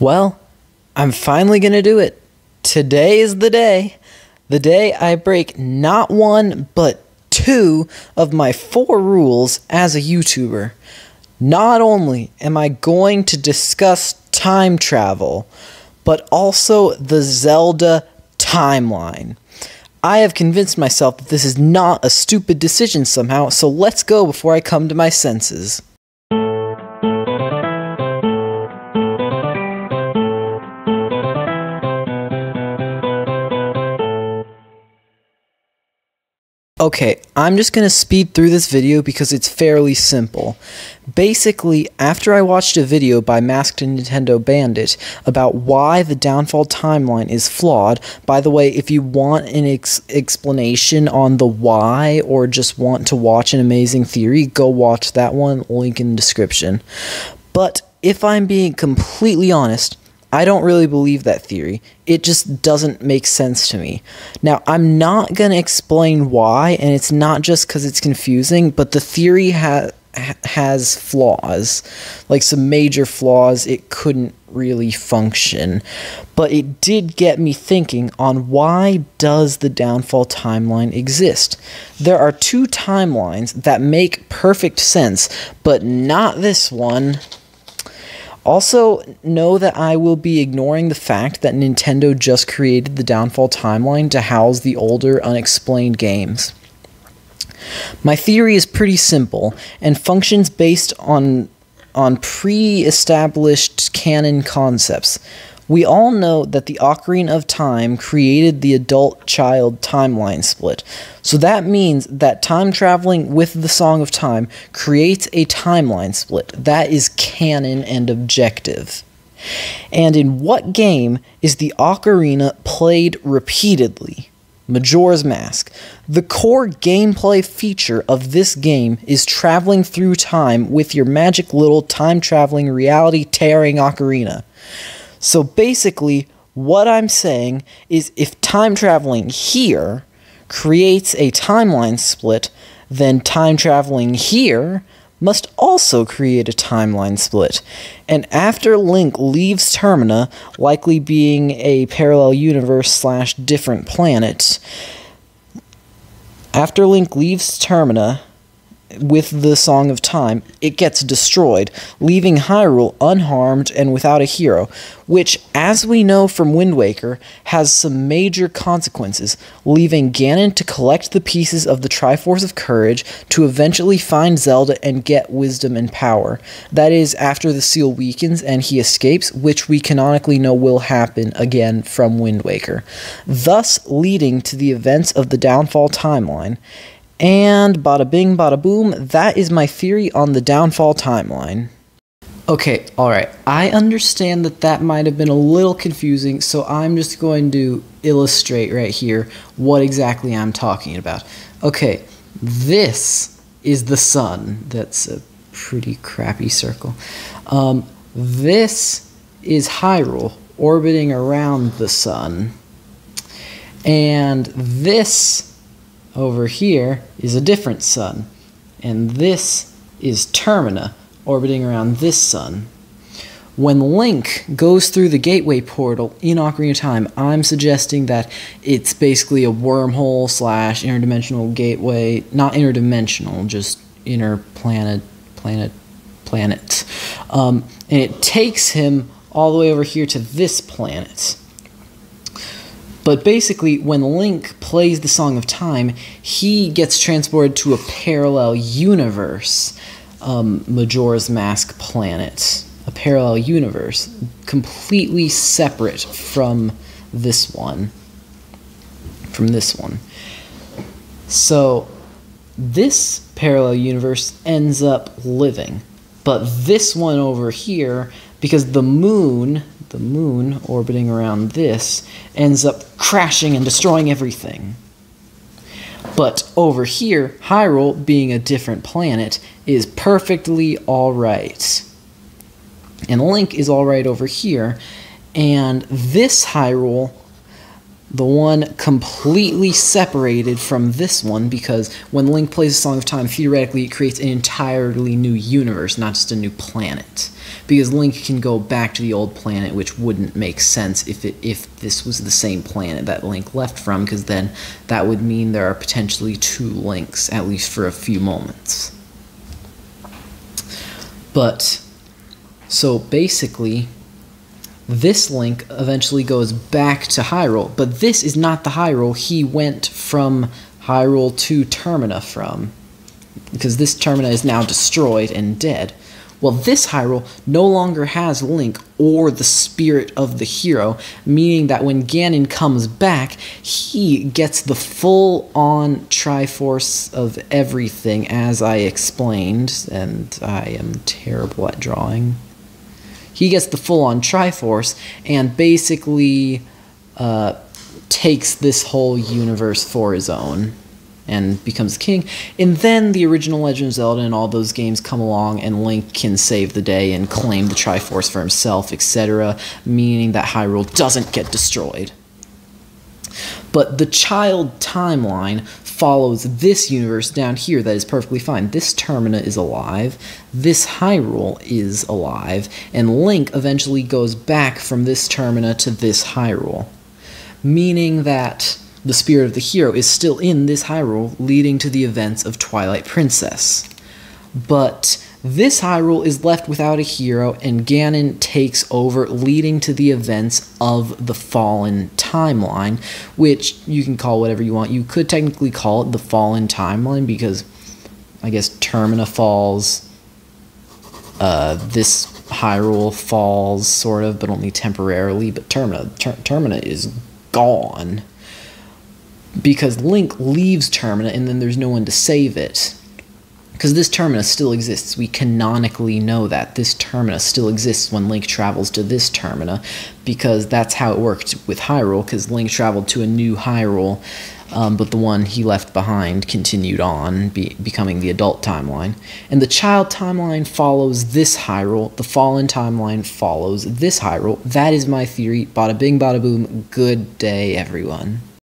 Well, I'm finally going to do it. Today is the day. The day I break not one, but two of my 4 rules as a YouTuber. Not only am I going to discuss time travel, but also the Zelda timeline. I have convinced myself that this is not a stupid decision somehow, so let's go before I come to my senses. Okay, I'm just going to speed through this video because it's fairly simple. Basically, after I watched a video by Masked Nintendo Bandit about why the downfall timeline is flawed, by the way, if you want an explanation on the why or just want to watch an amazing theory, go watch that one, link in the description. But if I'm being completely honest, I don't really believe that theory. It just doesn't make sense to me. Now, I'm not going to explain why, and it's not just because it's confusing, but the theory has flaws. Like some major flaws, it couldn't really function. But it did get me thinking on why does the downfall timeline exist? There are 2 timelines that make perfect sense, but not this one. Also, know that I will be ignoring the fact that Nintendo just created the downfall timeline to house the older, unexplained games. My theory is pretty simple, and functions based on pre-established canon concepts. We all know that the Ocarina of Time created the adult-child timeline split, so that means that time traveling with the Song of Time creates a timeline split. That is canon and objective. And in what game is the Ocarina played repeatedly? Majora's Mask. The core gameplay feature of this game is traveling through time with your magic little time-traveling, reality-tearing ocarina. So basically, what I'm saying is if time traveling here creates a timeline split, then time traveling here must also create a timeline split. And after Link leaves Termina, likely being a parallel universe / different planet, after Link leaves Termina with the Song of Time, it gets destroyed, leaving Hyrule unharmed and without a hero, which, as we know from Wind Waker, has some major consequences, leaving Ganon to collect the pieces of the Triforce of Courage to eventually find Zelda and get wisdom and power. That is, after the seal weakens and he escapes, which we canonically know will happen again from Wind Waker, thus leading to the events of the downfall timeline. And bada bing, bada boom, that is my theory on the downfall timeline. Okay, alright, I understand that that might have been a little confusing, so I'm just going to illustrate right here what exactly I'm talking about. Okay, this is the sun. That's a pretty crappy circle. This is Hyrule orbiting around the sun. And this over here is a different sun, and this is Termina, orbiting around this sun. When Link goes through the gateway portal in Ocarina of Time, I'm suggesting that it's basically a wormhole / interdimensional gateway, not interdimensional, just planet. And it takes him all the way over here to this planet. But basically, when Link plays the Song of Time, he gets transported to a parallel universe, Majora's Mask planet. A parallel universe, completely separate from this one. So, this parallel universe ends up living. But this one over here, because the moon orbiting around this, ends up crashing and destroying everything. But over here, Hyrule, being a different planet, is perfectly alright. And Link is alright over here, and this Hyrule the one completely separated from this one, because when Link plays a Song of Time, theoretically it creates an entirely new universe, not just a new planet. Because Link can go back to the old planet, which wouldn't make sense if this was the same planet that Link left from, because then that would mean there are potentially two Links, at least for a few moments. But, so basically, this Link eventually goes back to Hyrule, but this is not the Hyrule he went from Hyrule to Termina from, because this Termina is now destroyed and dead. Well, this Hyrule no longer has Link or the spirit of the hero, meaning that when Ganon comes back, he gets the full-on Triforce of everything, as I explained, and I am terrible at drawing. He gets the full-on Triforce and basically takes this whole universe for his own and becomes king. And then the original Legend of Zelda and all those games come along, and Link can save the day and claim the Triforce for himself, etc., meaning that Hyrule doesn't get destroyed. But the child timeline follows this universe down here that is perfectly fine. This Termina is alive, this Hyrule is alive, and Link eventually goes back from this Termina to this Hyrule, meaning that the spirit of the hero is still in this Hyrule, leading to the events of Twilight Princess. But this Hyrule is left without a hero, and Ganon takes over, leading to the events of the Fallen Timeline, which you can call whatever you want. You could technically call it the Fallen Timeline, because I guess Termina falls, this Hyrule falls, sort of, but only temporarily, but Termina is gone, because Link leaves Termina, and then there's no one to save it. Because this Termina still exists. We canonically know that. This Termina still exists when Link travels to this Termina, because that's how it worked with Hyrule, because Link traveled to a new Hyrule, but the one he left behind continued on, becoming the adult timeline. And the child timeline follows this Hyrule. The Fallen timeline follows this Hyrule. That is my theory. Bada bing, bada boom. Good day, everyone.